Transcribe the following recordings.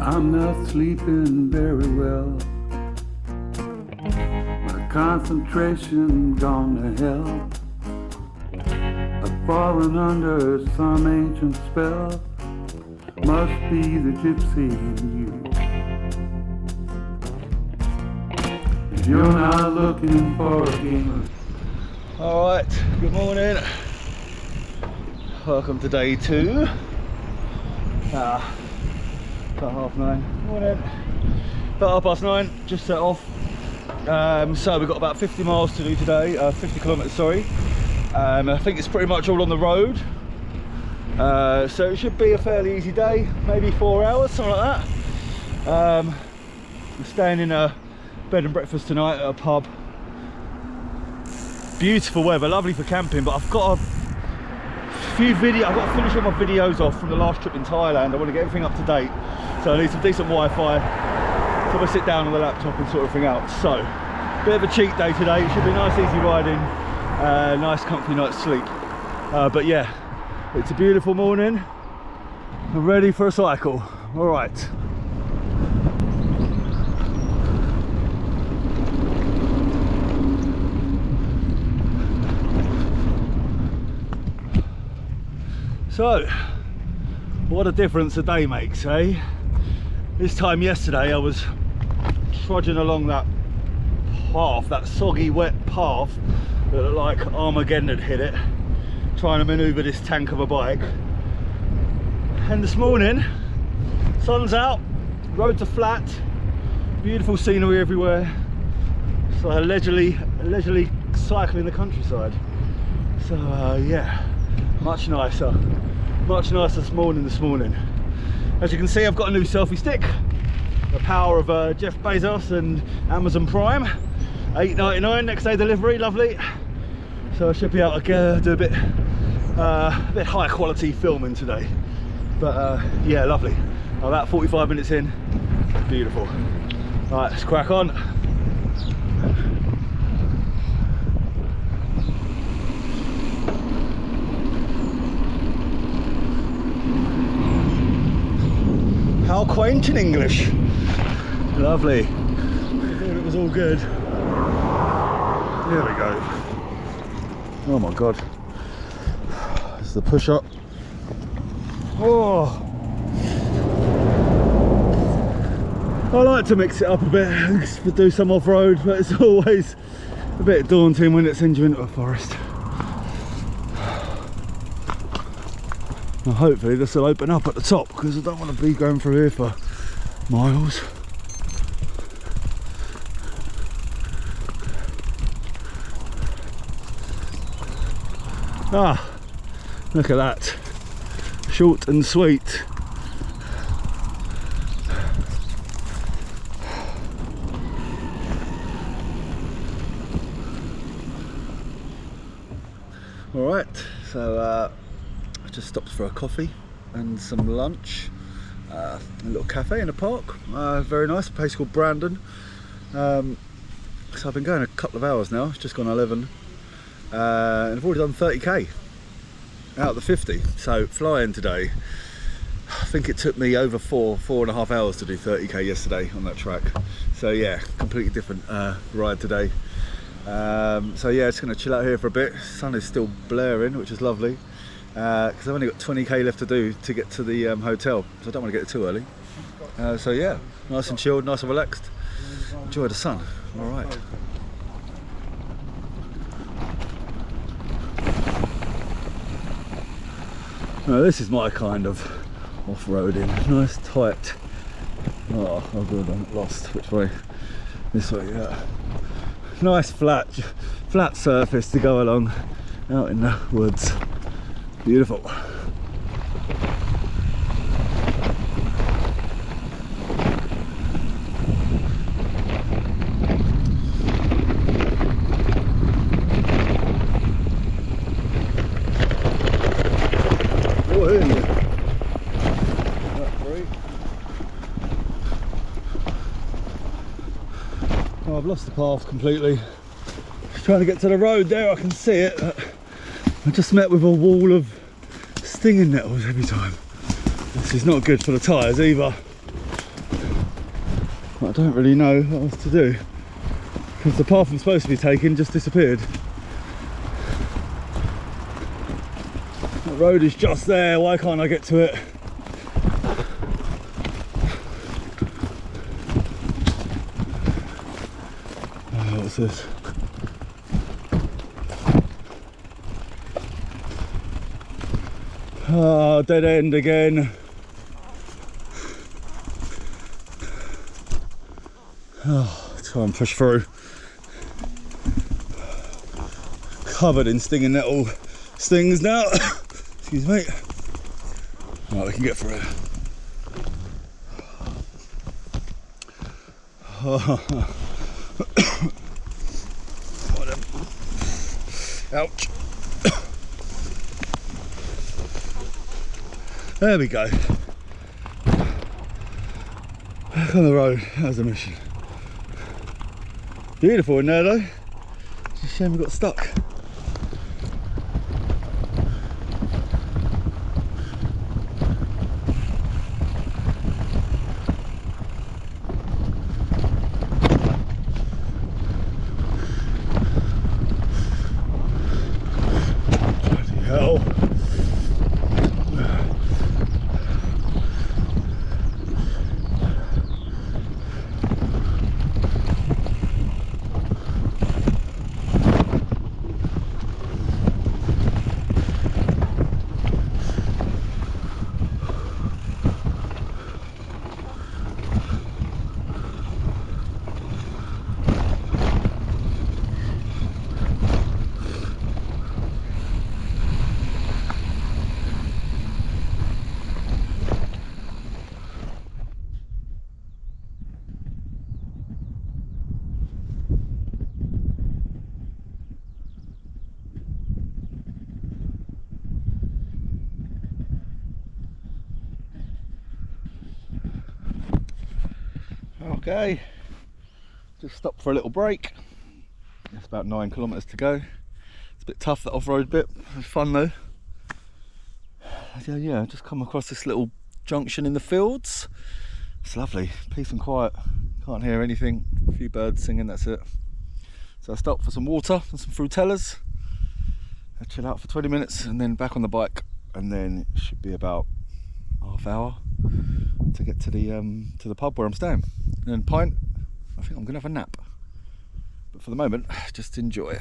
I'm not sleeping very well. My concentration gone to hell. I've fallen under some ancient spell. Must be the gypsy in you. If you're not looking for a gamer. Alright, good morning. Welcome to day 2. About 9:30. Morning. About 9:30, just set off. So we've got about 50 miles to do today, 50 kilometres, sorry. I think it's pretty much all on the road. So it should be a fairly easy day, maybe 4 hours, something like that. We're staying in a bed and breakfast tonight at a pub. Beautiful weather, lovely for camping, but I've got to finish all my videos off from the last trip in Thailand. I want to get everything up to date, so I need some decent Wi-Fi. So I'm going to sit down on the laptop and sort everything out. So, bit of a cheat day today. It should be nice, easy riding, nice, comfy night's sleep. But yeah, it's a beautiful morning. I'm ready for a cycle. All right. So, what a difference a day makes, eh? This time yesterday I was trudging along that path, that soggy wet path that looked like Armageddon had hit it, trying to manoeuvre this tank of a bike. And this morning, sun's out, roads are flat, beautiful scenery everywhere. So I leisurely cycling the countryside. So yeah, much nicer this morning. As you can see, I've got a new selfie stick, the power of Jeff Bezos and Amazon Prime. $8.99 next day delivery, lovely. So I should be able to do a bit high quality filming today. But yeah, lovely. About 45 minutes in, beautiful. All right, let's crack on. How quaint in English. Lovely. I thought it was all good. Here we go. Oh my god. This is the push up. Oh. I like to mix it up a bit, do some off-road, but it's always a bit daunting when it sends you into a forest. Now hopefully this will open up at the top, because I don't want to be going through here for miles. Ah, look at that. Short and sweet. Alright, so I just stopped for a coffee and some lunch. A little cafe in a park, very nice, a place called Brandon. So I've been going a couple of hours now, it's just gone 11. And I've already done 30k out of the 50, so flying today. I think it took me over four and a half hours to do 30k yesterday on that track. So yeah, completely different ride today. So yeah, just going to chill out here for a bit. Sun is still blaring, which is lovely. Because I've only got 20k left to do to get to the hotel, so I don't want to get there too early. So yeah, nice and chilled, nice and relaxed. Enjoy the sun. All right. Now this is my kind of off-roading. Nice tight. Oh good, I'm lost. Which way? This way. Yeah. Nice flat surface to go along out in the woods. Beautiful. Oh, I've lost the path completely. Just trying to get to the road there, I can see it. I just met with a wall of stinging nettles every time. This is not good for the tyres either. But I don't really know what else to do because the path I'm supposed to be taking just disappeared. The road is just there, why can't I get to it? What's this? Oh, dead end again. Oh, try and push through. Covered in stinging nettle stings now. Excuse me. Right, we can get through. Ouch. There we go. Back on the road. That was a mission. Beautiful in there though. It's a shame we got stuck. Bloody hell. Okay, just stopped for a little break. It's about 9 kilometres to go. It's a bit tough, that off-road bit. It's fun though. Yeah, just come across this little junction in the fields. It's lovely, peace and quiet. Can't hear anything. A few birds singing, that's it. So I stopped for some water and some fruitellas. I chill out for 20 minutes and then back on the bike, and then it should be about half hour to get to the pub where I'm staying. And then pint, I think I'm gonna have a nap. But for the moment, just enjoy.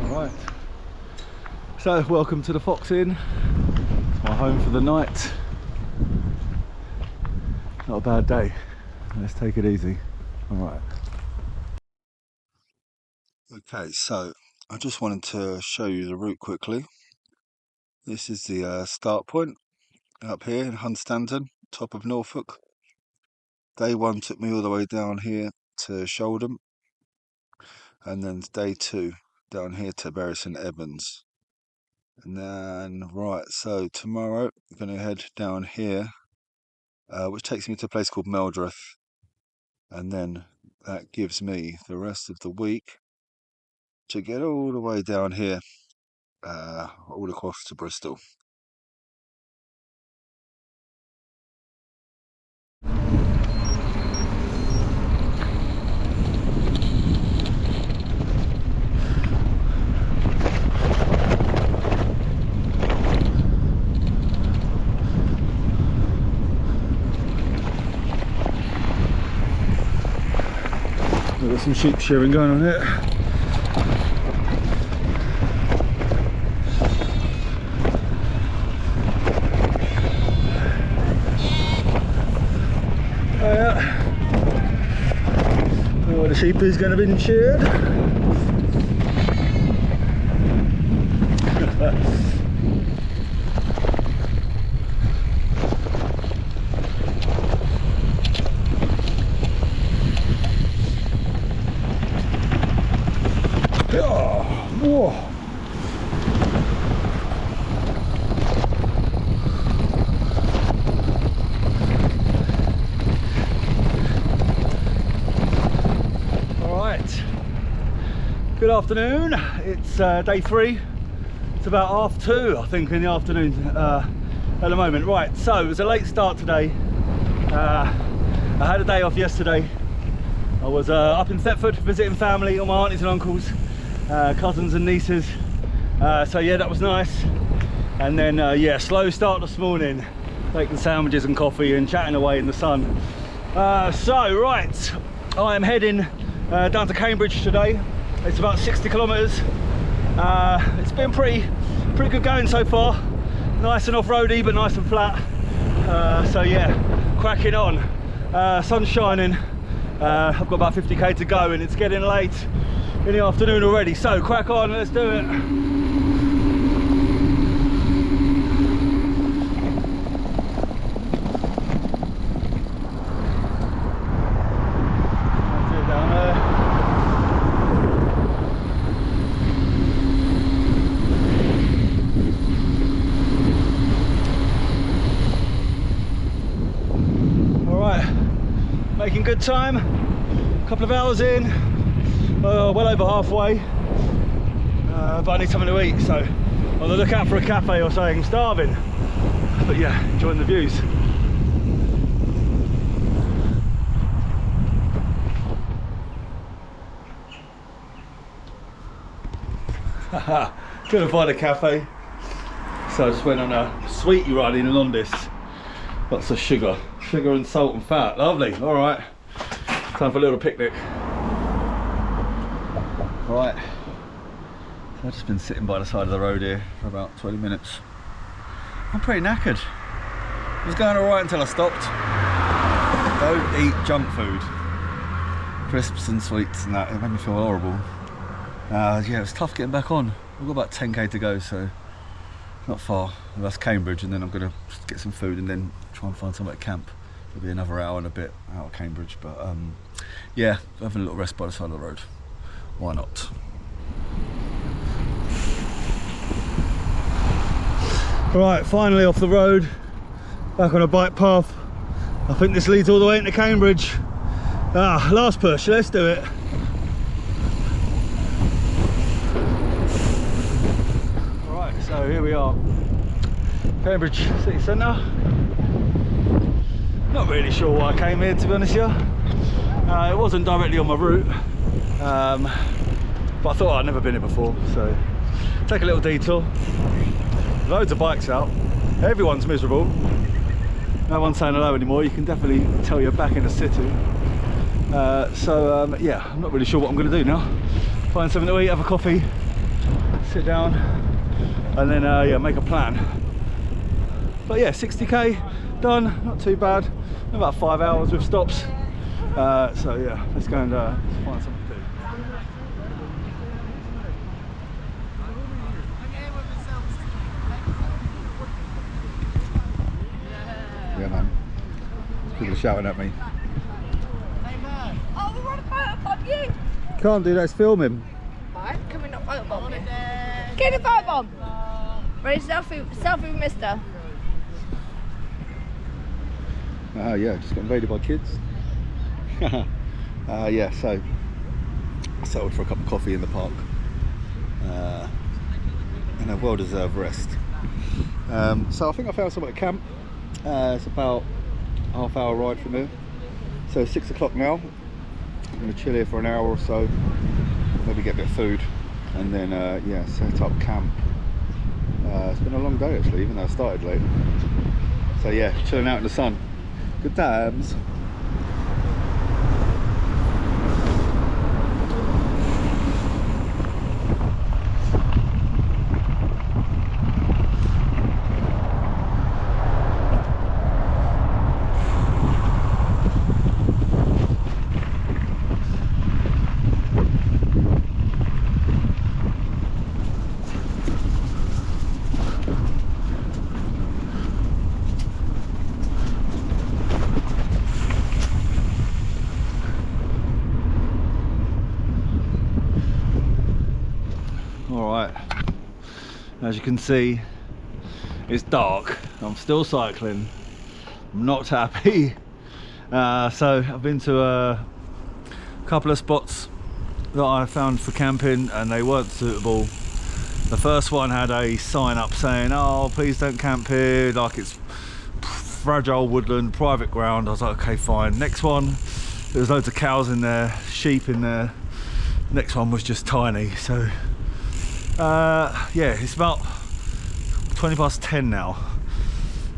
Alright. So welcome to the Fox Inn. It's my home for the night. Not a bad day. Let's take it easy. Alright. Okay, so I just wanted to show you the route quickly. This is the start point up here in Hunstanton, top of Norfolk. Day one took me all the way down here to Sholdham, and then day two down here to Bury St Evans. And then, right, so tomorrow we're going to head down here, which takes me to a place called Meldreth, and then that gives me the rest of the week to get all the way down here, all across to Bristol. We've got some sheep shearing going on here. Oh yeah. Where the sheep is going to be sheared. Whoa. All right. Good afternoon. It's day 3. It's about 2:30, I think, in the afternoon at the moment. Right, so it was a late start today. I had a day off yesterday. I was up in Thetford visiting family, all my aunties and uncles, cousins and nieces. So yeah, that was nice. And then yeah, slow start this morning, making sandwiches and coffee and chatting away in the sun. So right, I am heading down to Cambridge today. It's about 60 kilometres. It's been pretty good going so far. Nice and off-roady, but nice and flat. So yeah, cracking on. Sun's shining. I've got about 50k to go, and it's getting late in the afternoon already. So crack on, let's do it. Making good time, a couple of hours in, well over halfway, but I need something to eat, so on the lookout for a cafe or something. I'm starving, but yeah, enjoying the views. Couldn't find a cafe, so I just went on a sweetie ride in Londis. Lots of sugar and salt and fat. Lovely. All right, time for a little picnic. All right, so I've just been sitting by the side of the road here for about 20 minutes. I'm pretty knackered. It was going all right until I stopped. Don't eat junk food, crisps and sweets and that. It made me feel horrible. Yeah, it was tough getting back on. We've got about 10k to go, so not far. That's Cambridge, and then I'm gonna get some food and then try and find somewhere to camp. It'll be another hour and a bit out of Cambridge, but yeah, having a little rest by the side of the road. Why not? Right, finally off the road, back on a bike path. I think this leads all the way into Cambridge. Last push, let's do it. Alright, so here we are, Cambridge city centre. Not really sure why I came here, to be honest with you. It wasn't directly on my route, but I thought I'd never been here before, so take a little detour. Loads of bikes out, everyone's miserable, no one's saying hello anymore. You can definitely tell you're back in the city. So yeah, I'm not really sure what I'm going to do now. Find something to eat, have a coffee, sit down, and then yeah, make a plan. But yeah, 60k done, not too bad. About 5 hours with stops. So yeah, let's go and find something to do. Yeah, man. People are shouting at me. Oh, we want to photobomb you! Can't do that, it's filming. Alright, can we not photobomb you? Get a photobomb! Ready, selfie with mister. Yeah, just got invaded by kids. Yeah, so I settled for a cup of coffee in the park and a well-deserved rest. So I think I found somewhere to camp. It's about a half-hour ride from here. So it's 6 o'clock now. I'm going to chill here for an hour or so, maybe get a bit of food, and then yeah, set up camp. It's been a long day actually, even though I started late. So yeah, chilling out in the sun. Good times. As you can see, it's dark. I'm still cycling. I'm not happy. So I've been to a couple of spots that I found for camping and they weren't suitable. The first one had a sign up saying, oh, please don't camp here, like it's fragile woodland, private ground. I was like, okay, fine. Next one, there's loads of cows in there, sheep in there. Next one was just tiny. So yeah, it's about 20 past 10 now.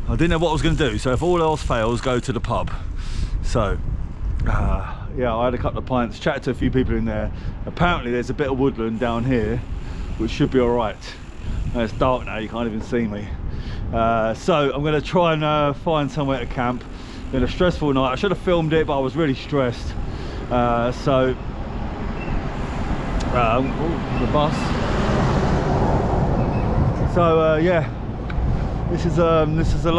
I didn't know what I was going to do, so if all else fails, go to the pub. So yeah, I had a couple of pints, chatted to a few people in there. Apparently there's a bit of woodland down here which should be all right. It's dark now, you can't even see me. So I'm going to try and find somewhere to camp. It's been a stressful night. I should have filmed it, but I was really stressed. So the bus. So yeah, this is the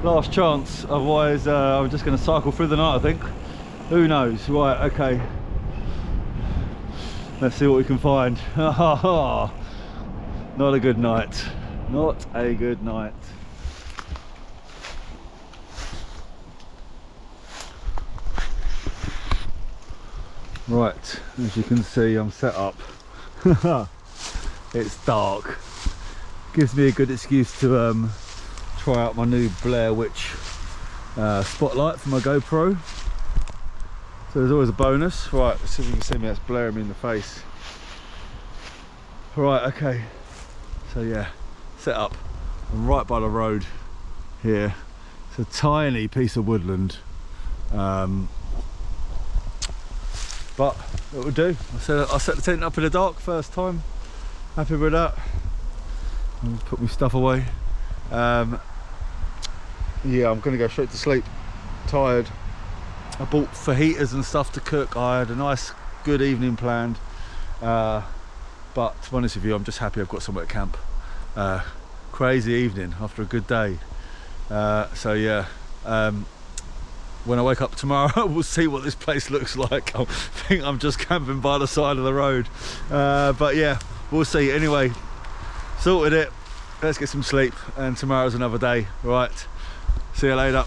last chance. Otherwise I'm just going to cycle through the night, I think. Who knows? Right, okay, let's see what we can find. Not a good night, not a good night. Right, as you can see, I'm set up. It's dark. Gives me a good excuse to try out my new Blair Witch spotlight for my GoPro. So there's always a bonus. Right, let's see if you can see me, that's blaring me in the face. Right, okay. So yeah, set up. I'm right by the road here. It's a tiny piece of woodland. But it will do. I set the tent up in the dark first time. Happy with that. I'll put my stuff away. Yeah, I'm gonna go straight to sleep. Tired. I bought fajitas and stuff to cook. I had a nice, good evening planned. But to be honest with you, I'm just happy I've got somewhere to camp. Crazy evening after a good day. So yeah. When I wake up tomorrow, we'll see what this place looks like. I think I'm just camping by the side of the road. But yeah, we'll see. Anyway, sorted it. Let's get some sleep, and tomorrow's another day. Right, see you later.